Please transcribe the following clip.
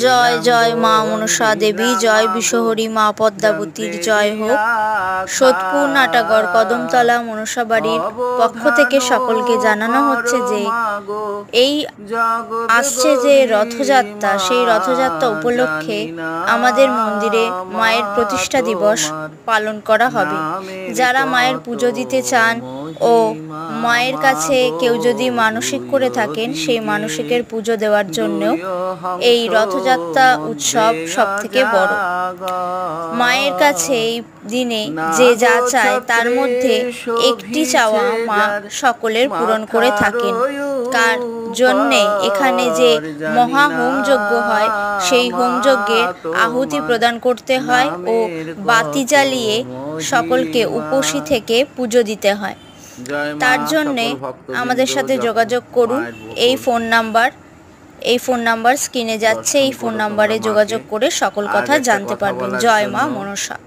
জয় জয় মা মনসা দেবী, জয় বিশ্বহরি মা পদ্মাবতীর জয় হোক। সোদপুর নাটাগড় কদমতলা মনসা বাড়ির পক্ষ থেকে সকলকে জানানো হচ্ছে যে এই আসছে যে রথযাত্রা, সেই রথযাত্রা উপলক্ষে আমাদের মন্দিরে মায়ের প্রতিষ্ঠা দিবস পালন করা হবে। যারা মায়ের পুজো দিতে চান ও মায়ের কাছে কেউ যদি মানসিক করে থাকেন, সেই মানসিকের পুজো দেওয়ার জন্যও এই রথযাত্রা উৎসব সব থেকে বড়। মায়ের কাছে এই দিনে যে যা চায় তার মধ্যে একটি চাওয়া মা সকলের পূরণ করে থাকেন। কার জন্যে এখানে যে মহা হোমযজ্ঞ হয়, সেই হোমযজ্ঞে আহুতি প্রদান করতে হয় ও বাতি জ্বালিয়ে সকলকে উপসী থেকে পুজো দিতে হয়। তার জন্যে আমাদের সাথে যোগাযোগ করুন। এই ফোন নাম্বার স্ক্রিনে যাচ্ছে, এই ফোন নাম্বারে যোগাযোগ করে সকল কথা জানতে পারবেন। জয় মা মনসা।